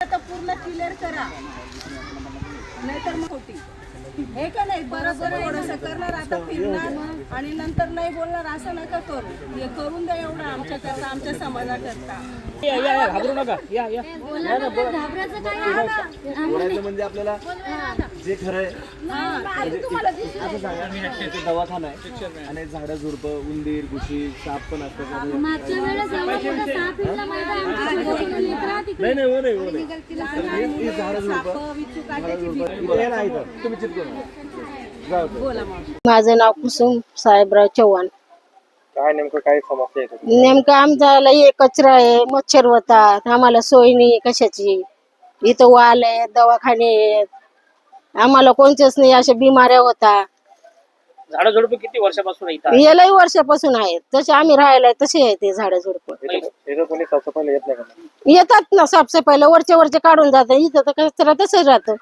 आता पूर्ण क्लिअर करा, नाहीतर मग होती हे का नाही. बरोबर थोडंसं करणार, आता फिरणार आणि नंतर नाही बोलणार, असं नका करू. हे करून द्या एवढं आमच्याकरता, आमच्या समाजाकरता. घाबरू नका, या या. बोलायचं म्हणजे आपल्याला जे खरं आहे असं सांगा. दवाखाना आहे आणि झाडं झुडपं, उंदीर, घुशी, साप पण असतात. नाही नाही हो नाही हो नाही, झाडं झुडपं तुम्ही चिटकून माझं नाव कुसुम साहेबराव चव्हाण. काय नेमकं काय समस्या आहे? नेमकं आमचा हे कचरा आहे, मच्छर होतात, आम्हाला सोय नाही कशाची. इथं वाल आहे, दवाखाने आहेत, आम्हाला कोणतेच नाही, अशा बिमाऱ्या होतात. झाडं झुडपं किती वर्षापासून इथं यालाही वर्षापासून आहेत, तसे आम्ही राहायला तसे आहे ते झाडं झुडपं. कोणी साफसफाईला येत नाही का? येतात ना साफसफाईला, वरचे काढून जातात. इथं तर कचरा तसंच राहतं.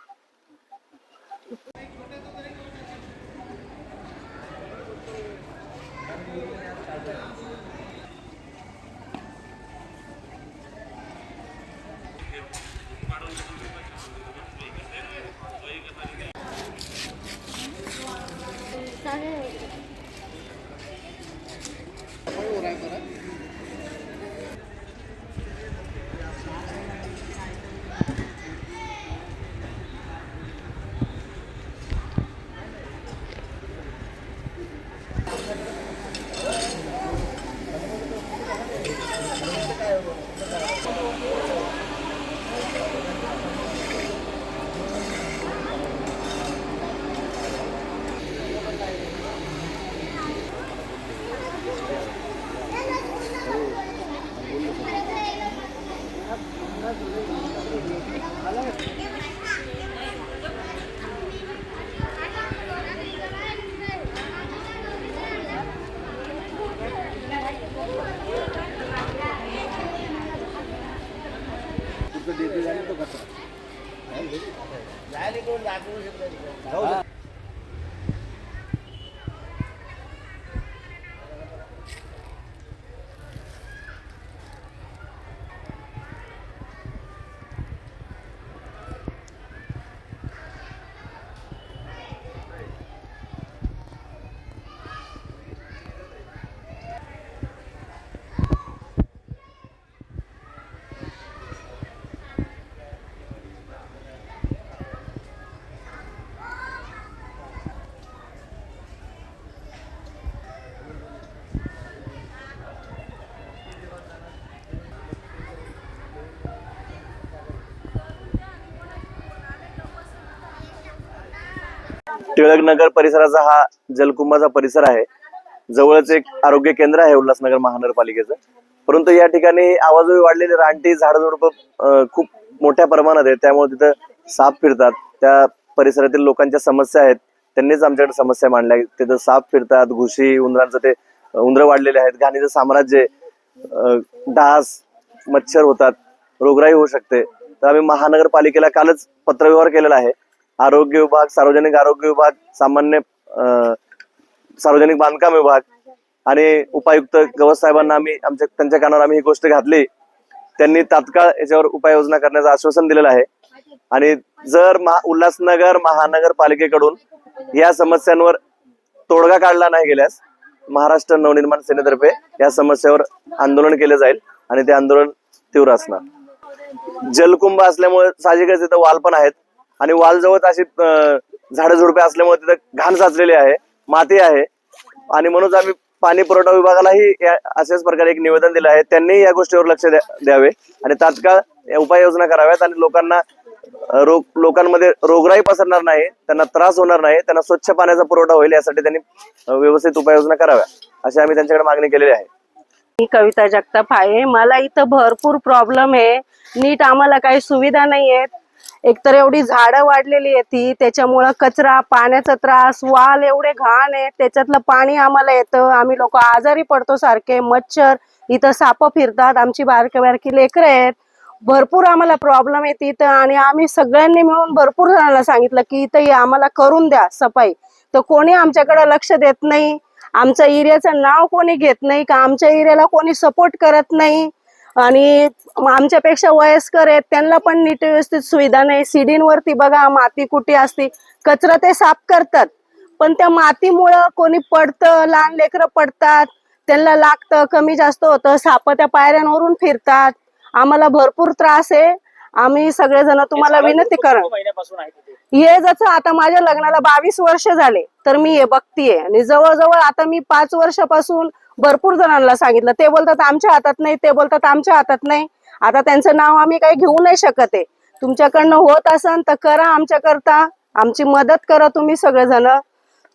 टिळक नगर परिसराचा हा जलकुंभाचा परिसर आहे. जवळच एक आरोग्य केंद्र आहे उल्हासनगर महानगरपालिकेचं. परंतु या ठिकाणी आवाजोवी वाढलेली रानटी झाडझुडपं खूप मोठ्या प्रमाणात आहे. त्यामुळे तिथं साप फिरतात. त्या परिसरातील लोकांच्या समस्या आहेत, त्यांनीच आमच्याकडे समस्या मांडल्या. तिथं साप फिरतात, घुशी, उंदरांचं ते उंदरं वाढलेले आहेत, घाणीचं साम्राज्य, डास, मच्छर होतात, रोगराई होऊ शकते. तर आम्ही महानगरपालिकेला कालच पत्रव्यवहार केलेला आहे. आरोग्य विभाग, सार्वजनिक आरोग्य विभाग, सामान्य सार्वजनिक बांधकाम विभाग आणि उपायुक्त गवस साहेबांना आम्ही त्यांच्या कानावर आम्ही ही गोष्ट घातली. त्यांनी तात्काळ याच्यावर उपाययोजना करण्याचं आश्वासन दिलेलं आहे. आणि जर उल्हासनगर महानगरपालिकेकडून या समस्यांवर तोडगा काढला नाही गेल्यास महाराष्ट्र नवनिर्माण सेनेतर्फे या समस्येवर आंदोलन केले जाईल आणि ते आंदोलन तीव्र असणार. जलकुंभ असल्यामुळे साहजिकच तिथं वाल पण आहेत आणि वाल जवळ अशी झाडं झुडपे असल्यामुळे तिथं घाण साचलेली आहे, माती आहे. आणि म्हणून आम्ही पाणी पुरवठा विभागालाही अशाच प्रकारे एक निवेदन दिलं आहे. त्यांनी या गोष्टीवर लक्ष द्यावे आणि तात्काळ उपाययोजना कराव्यात आणि लोकांमध्ये रोगराई पसरणार नाही, त्यांना त्रास होणार नाही, त्यांना स्वच्छ पाण्याचा पुरवठा होईल यासाठी त्यांनी व्यवस्थित उपाययोजना कराव्या अशी आम्ही त्यांच्याकडे मागणी केलेली आहे. मी कविता जगताप आहे. मला इथं भरपूर प्रॉब्लेम आहे. नीट आम्हाला काही सुविधा नाही आहेत. एकतर एवढी झाडं वाढलेली आहे ती, त्याच्यामुळं कचरा, पाण्याचा त्रास, वाल एवढे घाण आहे, त्याच्यातलं पाणी आम्हाला येतं. आम्ही लोक आजारी पडतो सारखे. मच्छर, इथं साप फिरतात, आमची बारकी बारकी लेकरं आहेत. भरपूर आम्हाला प्रॉब्लेम येते इथं आणि आम्ही सगळ्यांनी मिळून भरपूर जणांना सांगितलं की इथं आम्हाला करून द्या सफाई, तर कोणी आमच्याकडे लक्ष देत नाही. आमच्या एरियाचं नाव कोणी घेत नाही, का आमच्या एरियाला कोणी सपोर्ट करत नाही. आणि आमच्यापेक्षा वयस्कर आहेत त्यांना पण नीट व्यवस्थित सुविधा नाही. सीडींवरती बघा माती कुठे असते, कचरा ते साफ करतात पण त्या मातीमुळं कोणी पडतं, लहान लेकरं पडतात, त्यांना लागतं, कमी जास्त होतं, साप त्या पायऱ्यांवरून फिरतात. आम्हाला भरपूर त्रास आहे. आम्ही सगळेजण तुम्हाला विनंती करा. महिन्यापासून आहे तिथे. हे जसं आता माझ्या लग्नाला 22 वर्ष झाले तर मी हे बघतीये आणि जवळजवळ आता मी 5 वर्षापासून भरपूर जणांना सांगितलं. ते बोलतात आमच्या हातात नाही, ते बोलतात आमच्या हातात नाही. आता त्यांचं नाव आम्ही काही घेऊ नाही शकत आहे. तुमच्याकडनं होत असेल तर करा आमच्याकरता, आमची मदत करा तुम्ही सगळेजण.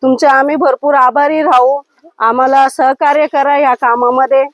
तुमचे आम्ही भरपूर आभारी राहू. आम्हाला सहकार्य करा या कामामध्ये.